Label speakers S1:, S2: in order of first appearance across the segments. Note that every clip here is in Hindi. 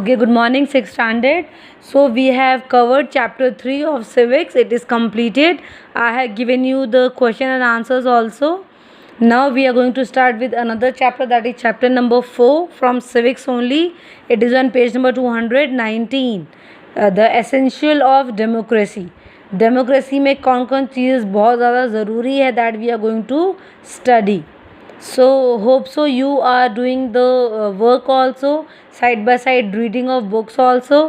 S1: Okay, good morning, 6th standard. So we have covered chapter 3 of civics. It is completed. I have given you the question and answers also. Now we are going to start with another chapter, that is chapter number 4 from civics only. It is on page number 219. The essential of democracy. Democracy में कौन कौन चीज़ बहुत ज़्यादा ज़रूरी है, that we are going to study. So hope so you are doing the work also, side by side reading of books also,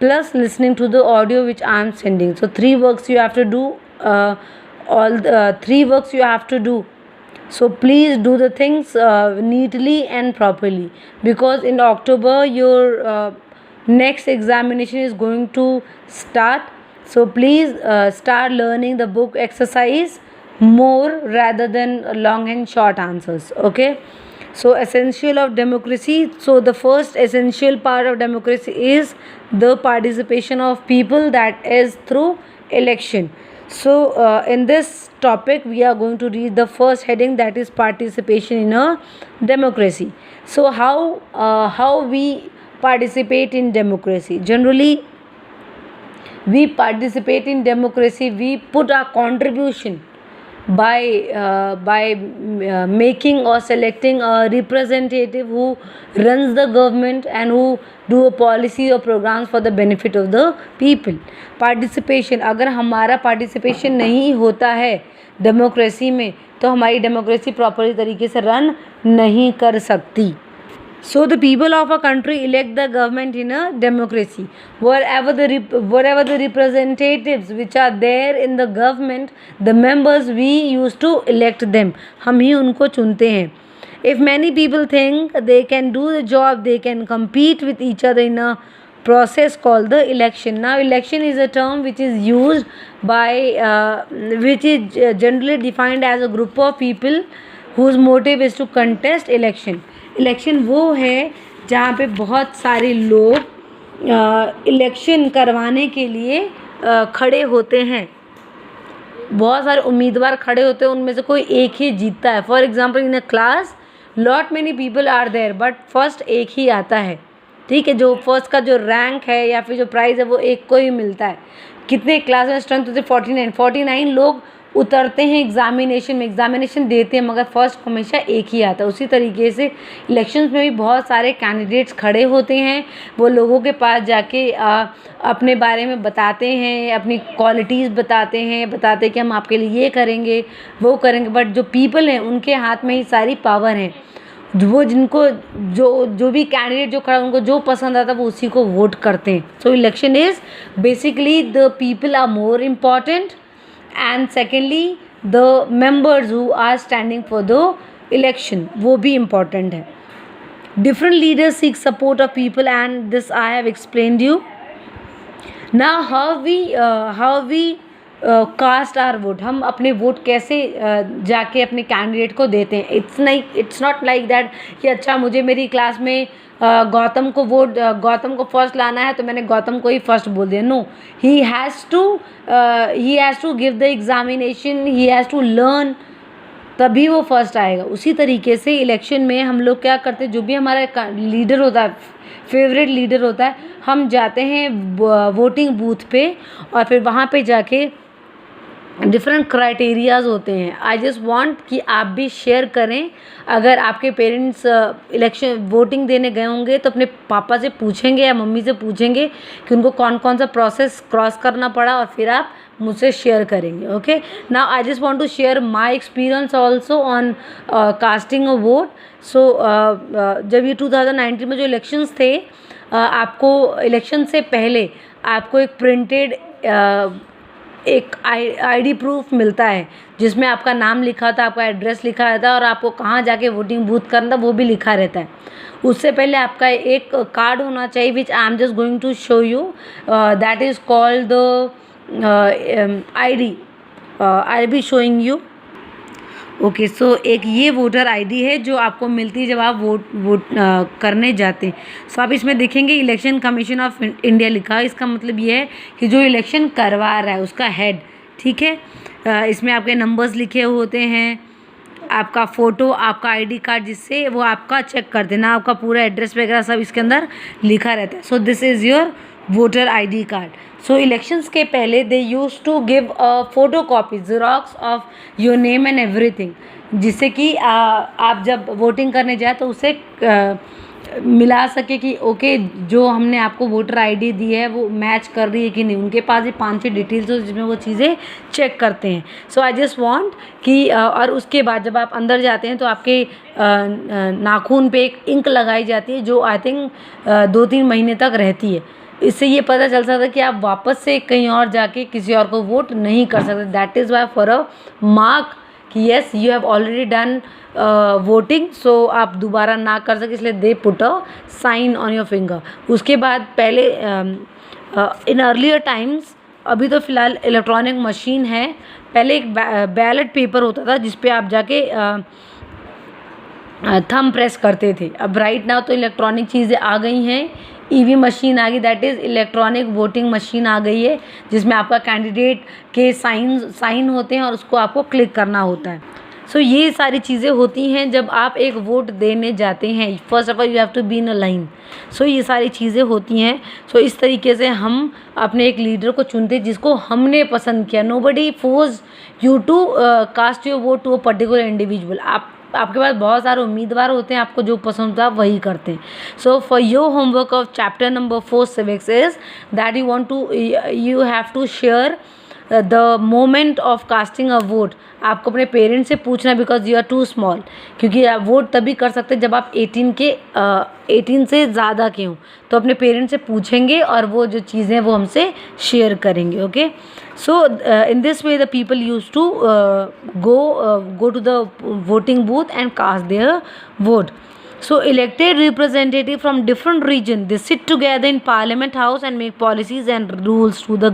S1: plus listening to the audio which I am sending. So 3 works you have to do, all the 3 works you have to do. So please do the things neatly and properly, because in October your next examination is going to start. So please start learning the book exercise more rather than long and short answers. Okay, so essential of democracy. So the first essential part of democracy is the participation of people, that is through election. So in this topic we are going to read the first heading, that is participation in a democracy. So how we participate in democracy? Generally we participate in democracy, we put our contribution by making or selecting a representative who runs the government and who do a policy or programs for the benefit of the people. Participation, अगर हमारा participation नहीं होता है डेमोक्रेसी में, तो हमारी डेमोक्रेसी प्रॉपर तरीके से रन नहीं कर सकती. So the people of a country elect the government in a democracy. Whatever the representatives which are there in the government, the members, we used to elect them. हम ही उनको चुनते हैं. If many people think they can do the job, they can compete with each other in a process called the election. Now election is a term which is used by which is generally defined as a group of people whose motive is to contest election. Election वो है जहाँ पे बहुत सारे लोग इलेक्शन करवाने के लिए खड़े होते हैं. बहुत सारे उम्मीदवार खड़े होते हैं, उनमें से कोई एक ही जीतता है. For example in a class lot many people are there, but first एक ही आता है. ठीक है, जो फर्स्ट का जो रैंक है या फिर जो प्राइज़ है वो एक को ही मिलता है. कितने क्लास में स्ट्रेंथ होते 49 लोग उतरते हैं एग्जामिनेशन में, एग्जामिनेशन देते हैं, मगर फर्स्ट हमेशा एक ही आता है. उसी तरीके से इलेक्शंस में भी बहुत सारे कैंडिडेट्स खड़े होते हैं. वो लोगों के पास जाके अपने बारे में बताते हैं, अपनी क्वालिटीज़ बताते हैं कि हम आपके लिए ये करेंगे वो करेंगे. बट जो पीपल हैं उनके हाथ में ही सारी पावर है. वो जिनको जो भी कैंडिडेट जो खड़ा उनको जो पसंद आता है वो उसी को वोट करते हैं. So election is basically the people are more important, and secondly the members who are standing for the election वो भी important है. Different leaders seek support of people, and this I have explained you. Now how we cast our vote, हम अपने वोट कैसे जाके अपने कैंडिडेट को देते हैं. इट्स नॉट लाइक दैट कि अच्छा मुझे मेरी क्लास में गौतम को फर्स्ट लाना है तो मैंने गौतम को ही फर्स्ट बोल दिया. No, he has to give the examination, he has to learn, तभी वो फर्स्ट आएगा. उसी तरीके से इलेक्शन में हम लोग क्या करते हैं, जो भी हमारा लीडर होता है, फेवरेट लीडर होता है, हम जाते हैं वोटिंग बूथ पे और फिर वहाँ पे जाके डिफरेंट क्राइटेरियाज़ होते हैं. आई जस्ट वांट कि आप भी शेयर करें. अगर आपके पेरेंट्स इलेक्शन वोटिंग देने गए होंगे तो अपने पापा से पूछेंगे या मम्मी से पूछेंगे कि उनको कौन कौन सा प्रोसेस क्रॉस करना पड़ा, और फिर आप मुझसे शेयर करेंगे. Okay, now I just want to share my experience also on casting a vote. So जब ये 2019 में जो इलेक्शंस थे, आपको इलेक्शन से पहले आपको एक प्रिंटेड एक आईडी प्रूफ मिलता है जिसमें आपका नाम लिखा था, आपका एड्रेस लिखा रहता है और आपको कहाँ जाके वोटिंग बूथ करना था वो भी लिखा रहता है. उससे पहले आपका एक कार्ड होना चाहिए which I am just going to show you, that is called the ID. I be showing you. Okay, so एक ये वोटर आईडी है जो आपको मिलती है जब आप वोट करने जाते हैं. सो आप इसमें देखेंगे इलेक्शन कमीशन ऑफ इंडिया लिखा है. इसका मतलब ये है कि जो इलेक्शन करवा रहा है उसका हेड. ठीक है, इसमें आपके नंबर्स लिखे होते हैं आपका फ़ोटो, आपका आईडी कार्ड, जिससे वो आपका चेक कर देना, आपका पूरा एड्रेस वगैरह सब इसके अंदर लिखा रहता है. So this is your voter ID card. So elections के पहले they use to give a photocopy, xerox of your name and everything, जिससे कि आप जब वोटिंग करने जाए तो उसे मिला सके कि ओके जो हमने आपको वोटर आईडी दी है वो मैच कर रही है कि नहीं. उनके पास ही 5-6 डिटेल्स हो जिसमें वो चीज़ें चेक करते हैं. सो आई जस्ट वांट कि और उसके बाद जब आप अंदर जाते हैं तो आपके नाखून पे एक इंक लगाई जाती है जो आई थिंक 2-3 महीने तक रहती है. इससे ये पता चल सकता है कि आप वापस से कहीं और जाके किसी और को वोट नहीं कर सकते. That is why for a mark कि yes you have already done voting, so आप दोबारा ना कर सके, इसलिए they put a sign on your finger. उसके बाद पहले इन अर्लियर टाइम्स, अभी तो फ़िलहाल इलेक्ट्रॉनिक मशीन है, पहले एक बैलेट पेपर होता था जिस पे आप जाके थंब प्रेस करते थे. अब राइट नाउ तो इलेक्ट्रॉनिक चीज़ें आ गई हैं, ईवी मशीन आ गई, that is electronic voting machine आ गई है जिसमें आपका कैंडिडेट के साइन होते हैं और उसको आपको क्लिक करना होता है. सो ये सारी चीज़ें होती हैं जब आप एक वोट देने जाते हैं. First of all you have to be in a line. So ये सारी चीज़ें होती हैं. सो इस तरीके से हम अपने एक लीडर को चुनते जिसको हमने पसंद किया. Nobody force you to cast your vote to a particular individual. आपके पास बहुत सारे उम्मीदवार होते हैं, आपको जो पसंद होता है आप वही करते हैं. So for your homework of chapter number 4 civics is that you have to share the moment of casting a vote. आपको अपने पेरेंट्स से पूछना because you are too small, क्योंकि आप वोट तभी कर सकते हैं जब आप 18 से ज़्यादा के हों. तो अपने पेरेंट्स से पूछेंगे और वो जो चीज़ें वो हमसे शेयर करेंगे. Okay, so in this way the people use to go to the voting booth and cast their vote. So elected representative from different region, they sit together in parliament house and make policies and rules to the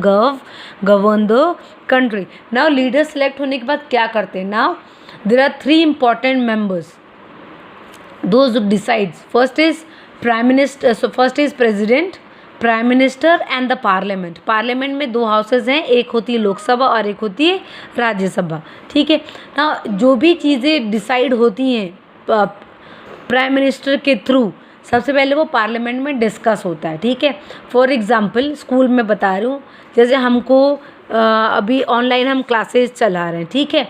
S1: govern the country. Now leader select होने के बाद क्या करते हैं? Now there are 3 important members, those who decides. First is prime minister, so first is president, prime minister and the parliament. Parliament में 2 हाउसेज हैं, एक होती है लोकसभा और एक होती है राज्यसभा. ठीक है ना. जो भी चीज़ें डिसाइड होती हैं प्राइम मिनिस्टर के थ्रू, सबसे पहले वो पार्लियामेंट में डिस्कस होता है. ठीक है, फॉर एग्जांपल स्कूल में बता रही हूँ, जैसे हमको अभी ऑनलाइन हम क्लासेस चला रहे हैं. ठीक है,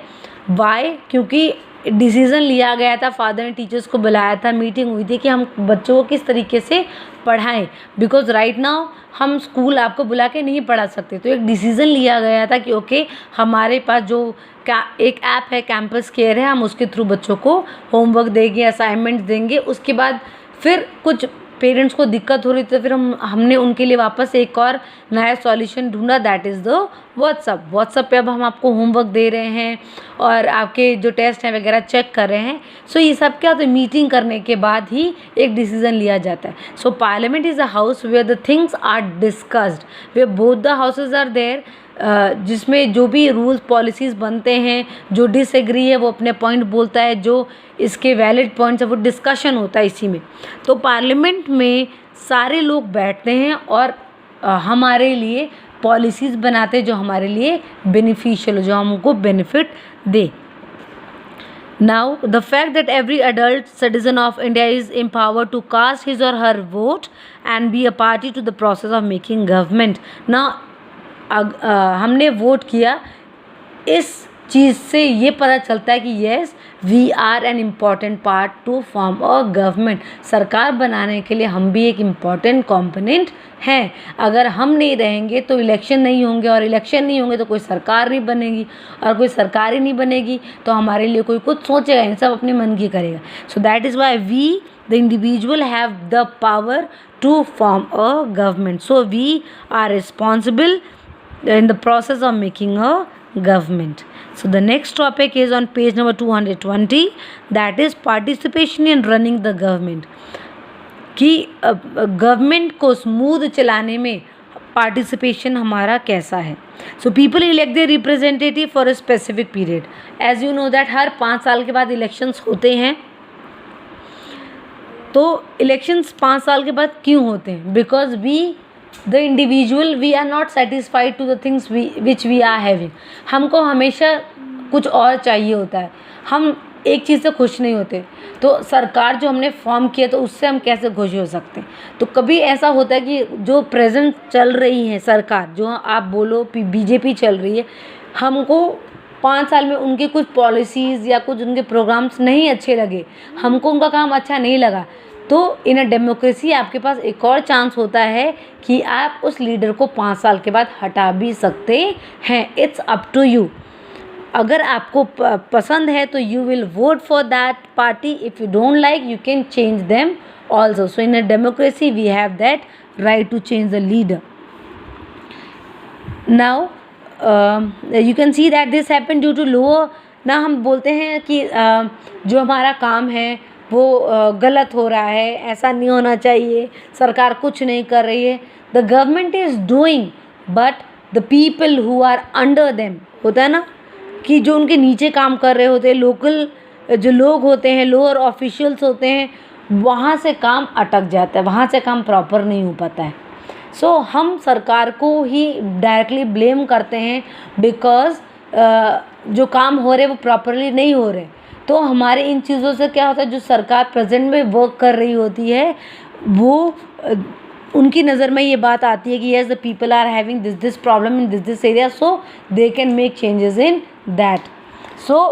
S1: वाई? क्योंकि डिसीज़न लिया गया था, फादर ने टीचर्स को बुलाया था, मीटिंग हुई थी कि हम बच्चों को किस तरीके से पढ़ाएं. बिकॉज राइट नाउ हम स्कूल आपको बुला के नहीं पढ़ा सकते. तो एक डिसीज़न लिया गया था कि ओके हमारे पास जो एक ऐप है कैंपस केयर है, हम उसके थ्रू बच्चों को होमवर्क देंगे, असाइनमेंट देंगे. उसके बाद फिर कुछ पेरेंट्स को दिक्कत हो रही थी तो फिर हमने उनके लिए वापस एक और नया सॉल्यूशन ढूंढा, दैट इज़ द व्हाट्सअप पे अब हम आपको होमवर्क दे रहे हैं और आपके जो टेस्ट हैं वगैरह चेक कर रहे हैं. सो ये सब क्या होता है, मीटिंग करने के बाद ही एक डिसीजन लिया जाता है. So parliament is a house where the things are discussed, where both the houses are there, जिसमें जो भी रूल्स पॉलिसीज़ बनते हैं, जो डिसएग्री है वो अपने पॉइंट बोलता है, जो इसके वैलिड पॉइंट्स है वो डिस्कशन होता है इसी में. तो पार्लियामेंट में सारे लोग बैठते हैं और हमारे लिए पॉलिसीज़ बनाते हैं जो हमारे लिए बेनिफिशियल हो, जो हमको benefit they. Now, the fact that every adult citizen of India is empowered to cast his or her vote and be a party to the process of making government. Now, हमने वोट किया, इस चीज़ से ये पता चलता है कि yes we are an important part to form a government. सरकार बनाने के लिए हम भी एक इम्पॉर्टेंट कॉम्पोनेंट हैं. अगर हम नहीं रहेंगे तो इलेक्शन नहीं होंगे, और इलेक्शन नहीं होंगे तो कोई सरकार नहीं बनेगी, और कोई सरकार ही नहीं बनेगी तो हमारे लिए कोई कुछ सोचेगा नहीं, सब अपने मन की करेगा. So that is why we the individual have the power to form a government. So we are responsible in the process of making a government. So the next topic is on page number 220, that is participation in running the government. कि गवर्नमेंट को स्मूथ चलाने में पार्टिसिपेशन हमारा कैसा है. So people elect their representative for a specific period. As you know that हर 5 साल के बाद इलेक्शंस होते हैं. तो इलेक्शंस 5 साल के बाद क्यों होते हैं? Because the individual we are not satisfied to the things which we are having. हमको हमेशा कुछ और चाहिए होता है. हम एक चीज़ से खुश नहीं होते, तो सरकार जो हमने फॉर्म किया तो उससे हम कैसे खुश हो सकते हैं। तो कभी ऐसा होता है कि जो प्रेजेंट चल रही है सरकार, जो आप बोलो बीजेपी चल रही है, हमको 5 साल में उनके कुछ पॉलिसीज़ या कुछ उनके प्रोग्राम्स नहीं अच्छे लगे, हमको उनका काम अच्छा नहीं लगा, तो इन अ डेमोक्रेसी आपके पास एक और चांस होता है कि आप उस लीडर को 5 साल के बाद हटा भी सकते हैं। It's up to you. अगर आपको पसंद है तो you will vote for that party, if you don't like you can change them also. So in a democracy we have that right to change the leader. Now you can see that this happen due to lower. ना हम बोलते हैं कि जो हमारा काम है वो गलत हो रहा है, ऐसा नहीं होना चाहिए, सरकार कुछ नहीं कर रही है। The government is doing but the people who are under them, होता है ना कि जो उनके नीचे काम कर रहे होते हैं, लोकल जो लोग होते हैं, लोअर ऑफिशियल्स होते हैं, वहाँ से काम अटक जाता है, वहाँ से काम प्रॉपर नहीं हो पाता है। सो हम सरकार को ही डायरेक्टली ब्लेम करते हैं बिकॉज जो काम हो रहे वो प्रॉपरली नहीं हो रहे। तो हमारे इन चीज़ों से क्या होता है, जो सरकार प्रेजेंट में वर्क कर रही होती है वो उनकी नज़र में ये बात आती है कि yes the people are having this problem in this area, so they can make changes in that. So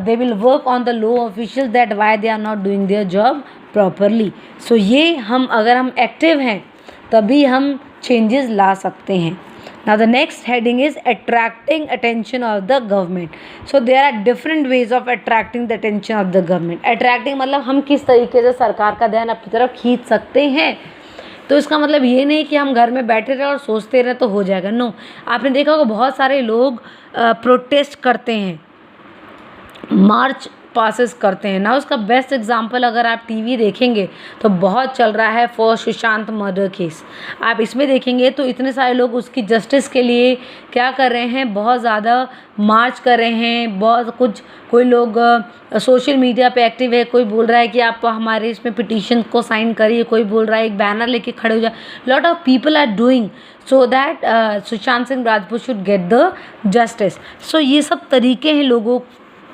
S1: they will work on the low officials that why they are not doing their job properly. So ये हम अगर हम एक्टिव हैं तभी हम चेंजेस ला सकते हैं। Now the next heading is attracting attention of the government. So there are different ways of attracting the attention of the government. Attracting मतलब हम किस तरीके से सरकार का ध्यान अपनी तरफ खींच सकते हैं। तो इसका मतलब ये नहीं कि हम घर में बैठे रहे और सोचते रहे तो हो जाएगा। नो, आपने देखा होगा बहुत सारे लोग प्रोटेस्ट करते हैं, मार्च पासेस करते हैं ना। उसका बेस्ट एग्जांपल अगर आप टीवी देखेंगे तो बहुत चल रहा है फॉर सुशांत मर्डर केस। आप इसमें देखेंगे तो इतने सारे लोग उसकी जस्टिस के लिए क्या कर रहे हैं, बहुत ज़्यादा मार्च कर रहे हैं, बहुत कुछ। कोई लोग सोशल मीडिया पे एक्टिव है, कोई बोल रहा है कि आप हमारे इसमें पिटीशन को साइन करिए, कोई बोल रहा है एक बैनर लेके खड़े हो जाए। Lot of people are doing so that Sushant Singh Rajput should get the justice. So ये सब तरीके हैं लोगों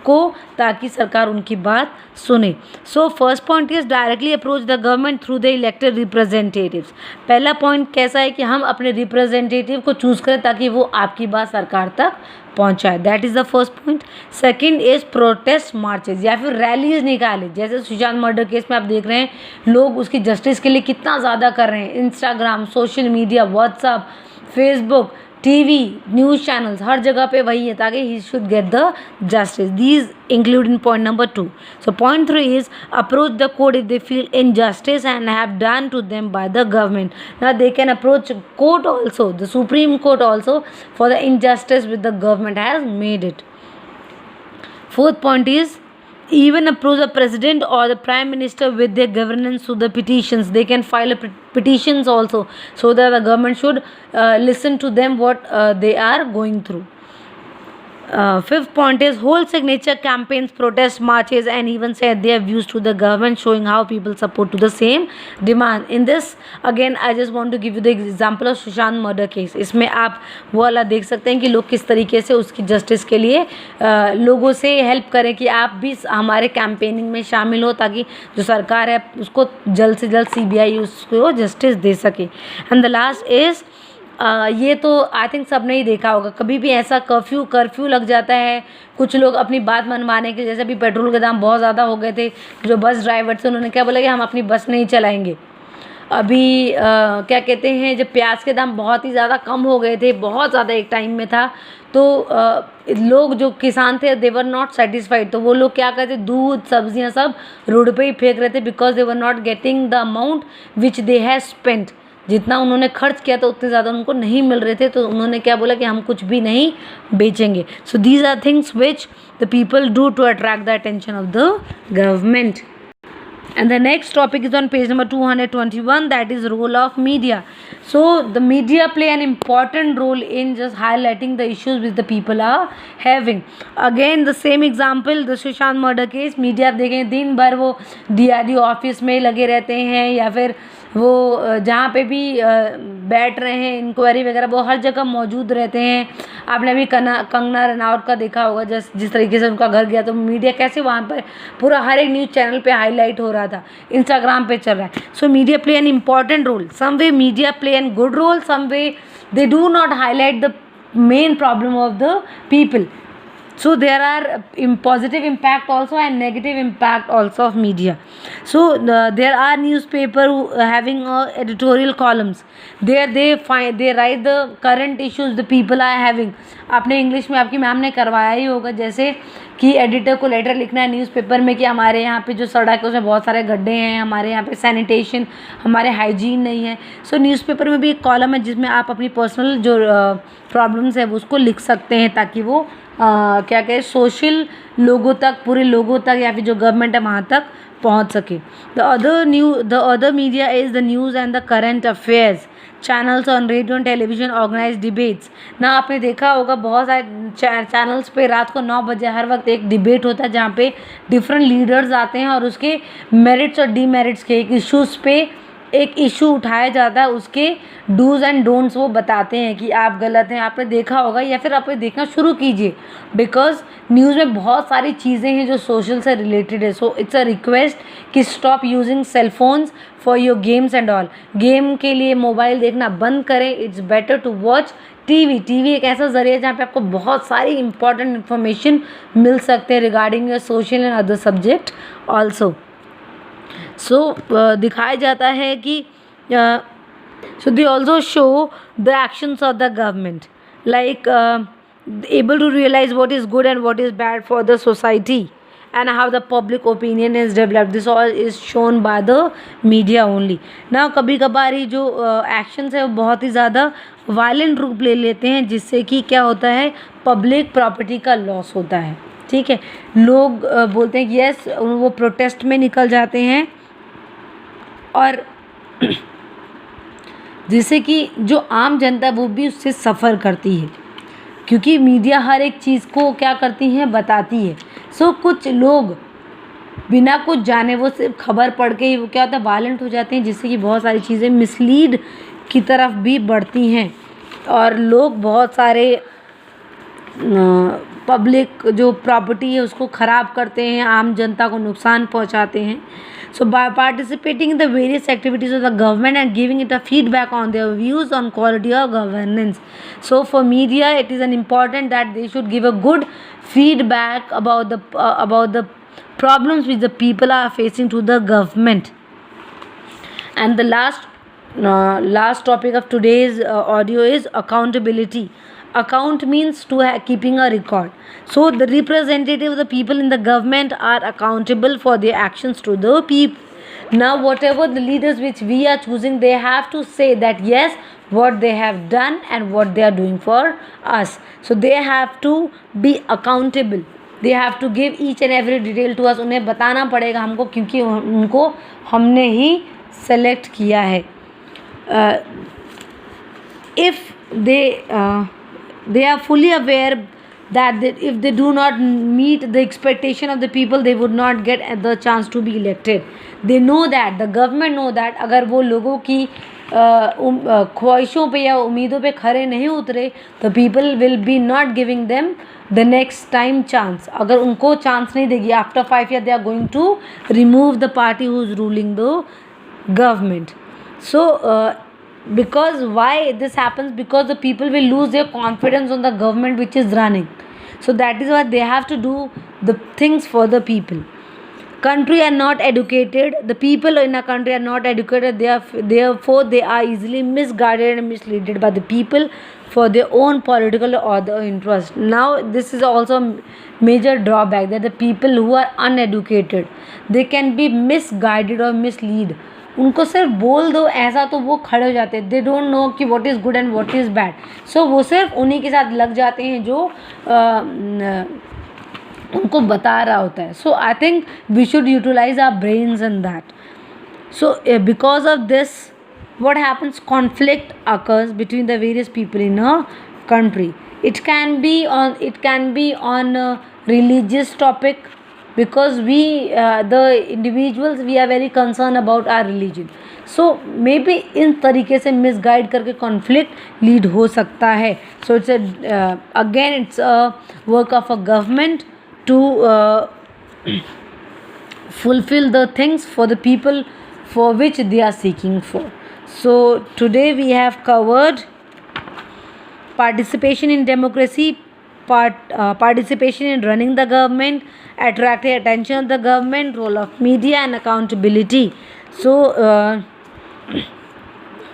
S1: को ताकि सरकार उनकी बात सुने। So first point is directly approach the government through the elected representatives. पहला पॉइंट कैसा है कि हम अपने रिप्रेजेंटेटिव को चूज़ करें ताकि वो आपकी बात सरकार तक पहुंचाए। That is the first point. Second is protest marches या फिर रैलीज निकाले। जैसे सुशांत मर्डर केस में आप देख रहे हैं लोग उसकी जस्टिस के लिए कितना ज़्यादा कर रहे हैं। Instagram, social media, WhatsApp, Facebook, TV, news channels, हर जगह पे वही है ताकि he should get the justice. These include in point number 2। So point 3 is approach the court if they feel injustice and have done to them by the government. Now they can approach court also, the supreme court also for the injustice with the government has made it. Fourth point is even approach the president or the prime minister with their governance to the petitions. They can file a petitions also so that the government should listen to them what they are going through. Fifth point is hold signature campaigns, protest marches and even share their views to the government, showing how people support to the same demand. In this again I just want to give you the example of Sushant murder case. इसमें आप वो वाला देख सकते हैं कि लोग किस तरीके से उसकी जस्टिस के लिए लोगों से हेल्प करें कि आप भी हमारे कैंपेनिंग में शामिल हो ताकि जो सरकार है उसको जल्द से जल्द CBI उसको जस्टिस दे सके। एंड द लास्ट इज़ ये तो आई थिंक सब ने ही देखा होगा, कभी भी ऐसा कर्फ्यू लग जाता है, कुछ लोग अपनी बात मनवाने के, जैसे अभी पेट्रोल के दाम बहुत ज़्यादा हो गए थे, जो बस ड्राइवर थे उन्होंने क्या बोला कि हम अपनी बस नहीं चलाएंगे। अभी क्या कहते हैं, जब प्याज के दाम बहुत ही ज़्यादा कम हो गए थे, बहुत ज़्यादा एक टाइम में था, तो लोग जो किसान थे दे वर नॉट सेटिस्फाइड, तो वो लोग क्या करते, दूध सब्जियां सब रोड पे ही फेंक रहे थे because they were not getting the amount which they have spent. जितना उन्होंने खर्च किया था उतने ज़्यादा उनको नहीं मिल रहे थे, तो उन्होंने क्या बोला कि हम कुछ भी नहीं बेचेंगे। So these are things which the people do to attract the attention of the government. And the next topic is on page number 221, that is role of media. So the media play an important role in just highlighting the issues which the people are having. Again the same example, the Sushant murder case, media आप देखें दिन भर वो DRDO ऑफिस में लगे रहते हैं या फिर वो जहाँ पे भी बैठ रहे हैं, इंक्वायरी वगैरह वो हर जगह मौजूद रहते हैं। आपने अभी कंगना रनावत का देखा होगा, जिस तरीके से उनका घर गया तो मीडिया कैसे वहाँ पर पूरा हर एक न्यूज़ चैनल पे हाईलाइट हो रहा था, इंस्टाग्राम पे चल रहा है। So media play an important role, some way media play an good role, some way they do not highlight the main problem of the people. So there are positive impact also and negative impact also of media. So there are newspaper having editorial columns, there they write the current issues the people are having. आपने इंग्लिश में आपकी मैम ने करवाया ही होगा, जैसे कि एडिटर को लेटर लिखना है न्यूज़पेपर में कि हमारे यहाँ पे जो सड़क है उसमें बहुत सारे गड्ढे हैं, हमारे यहाँ पे सैनिटेशन, हमारे हाइजीन नहीं है। सो न्यूज़पेपर में भी एक कॉलम है जिसमें आप अपनी पर्सनल जो प्रॉब्लम्स है उसको लिख सकते हैं, ताकि वो क्या कहें सोशल लोगों तक, पूरे लोगों तक या फिर जो गवर्नमेंट है वहाँ तक पहुँच सके। The other media is the news and the current affairs, channels on radio and television organise debates. ना आपने देखा होगा बहुत सारे चैनल्स पे रात को 9 बजे हर वक्त एक डिबेट होता है जहाँ पे डिफरेंट लीडर्स आते हैं और उसके मेरिट्स और डीमेरिट्स के एक इश्यूज़ पे एक इशू उठाया जाता है, उसके डूज एंड डोंट्स वो बताते हैं कि आप गलत हैं। आपने देखा होगा या फिर आपने देखना शुरू कीजिए, बिकॉज न्यूज़ में बहुत सारी चीज़ें हैं जो सोशल से रिलेटेड है। सो इट्स अ रिक्वेस्ट कि stop using cell phones for your games and all. Game के लिए मोबाइल देखना बंद करें, it's better to watch TV. TV एक ऐसा जरिया है जहाँ पे आपको बहुत सारी इंपॉर्टेंट इन्फॉर्मेशन मिल सकते हैं regarding your social and other subject also. So दिखाया जाता है कि so they also show the actions of the government, like able to realize what is good and what is bad for the society and how the public opinion is developed. This all is shown by the media only. Now कभी कभार ही जो actions है वो बहुत ही ज़्यादा वायलेंट रूप ले लेते हैं, जिससे कि क्या होता है पब्लिक प्रॉपर्टी का लॉस होता है। ठीक है, लोग बोलते हैं कि यस वो प्रोटेस्ट में निकल जाते हैं और जिससे कि जो आम जनता वो भी उससे सफ़र करती है, क्योंकि मीडिया हर एक चीज़ को क्या करती है बताती है। सो कुछ लोग बिना कुछ जाने वो सिर्फ खबर पढ़ के ही वो क्या होता है वायलेंट हो जाते हैं, जिससे कि बहुत सारी चीज़ें मिसलीड की तरफ भी बढ़ती हैं और लोग बहुत सारे पब्लिक जो प्रॉपर्टी है उसको ख़राब करते हैं, आम जनता को नुकसान पहुंचाते हैं। So by participating in the various activities of the government and giving it a feedback on their views on quality of governance. So for media it is an important that they should give a good feedback about the problems which the people are facing to the government. And the last topic of today's audio is accountability. Account means to keeping a record. So the representative of the people in the government are accountable for their actions to the people. Now whatever the leaders which we are choosing, they have to say that yes what they have done and what they are doing for us. So they have to be accountable. They have to give each and every detail to us. उन्हें बताना पड़ेगा हमको, क्योंकि उनको हमने ही सेलेक्ट किया है। If they are fully aware that if they do not meet the expectation of the people, they would not get the chance to be elected. They know that, the government know that अगर वो लोगों की ख्वाहिशों पे या उम्मीदों पे खरे नहीं उतरे तो people will be not giving them the next time chance. अगर उनको चांस नहीं देगी, after 5 years they are going to remove the party who is ruling the government. So because why this happens, because the people will lose their confidence on the government which is running. So that is why they have to do the things for the people. Country are not educated, the people in a country are not educated, therefore they are easily misguided and misled by the people for their own political or the interest. Now this is also a major drawback, that the people who are uneducated, they can be misguided or misled. उनको सिर्फ बोल दो ऐसा तो वो खड़े हो जाते हैं, दे डोंट नो कि what is good and what is bad. So वो सिर्फ उन्हीं के साथ लग जाते हैं जो उनको बता रहा होता है। So I think we should utilize our brains in that. So because of this what happens, conflict occurs between the various people in a country. It can be on a religious topic, because we the individuals we are very concerned about our religion. So maybe इन तरीके से misguide करके conflict lead हो सकता है. So it's a again it's a work of a government to fulfill the things for the people for which they are seeking for. So today we have covered participation in democracy, participation in running the government, attracting attention of the government, role of media and accountability. So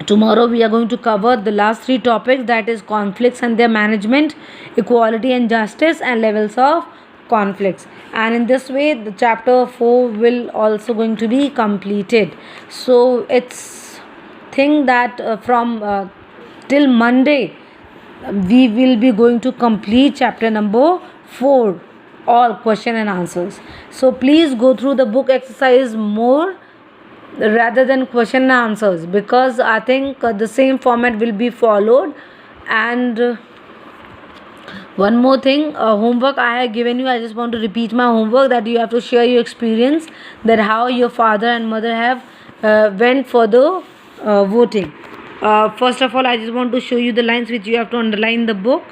S1: tomorrow we are going to cover the last three topics, that is conflicts and their management, equality and justice, and levels of conflicts. And in this way the chapter 4 will also going to be completed. So it's think that from till Monday we will be going to complete chapter number 4, all question and answers. So please go through the book exercise more rather than question and answers, because I think the same format will be followed. And one more thing, homework I have given you, I just want to repeat my homework, that you have to share your experience, that how your father and mother have went for the voting. First of all I just want to show you the lines which you have to underline in the book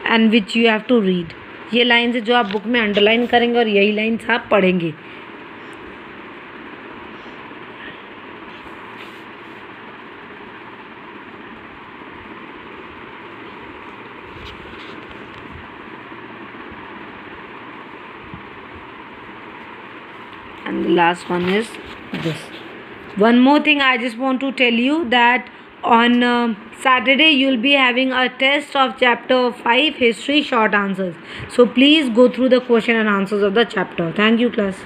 S1: and which you have to read. ये लाइन्स है जो आप बुक में अंडरलाइन करेंगे और यही लाइन्स आप पढ़ेंगे. And the last one is this. One more thing I just want to tell you, that on Saturday you will be having a test of chapter 5 history short answers. So please go through the question and answers of the chapter. Thank you class.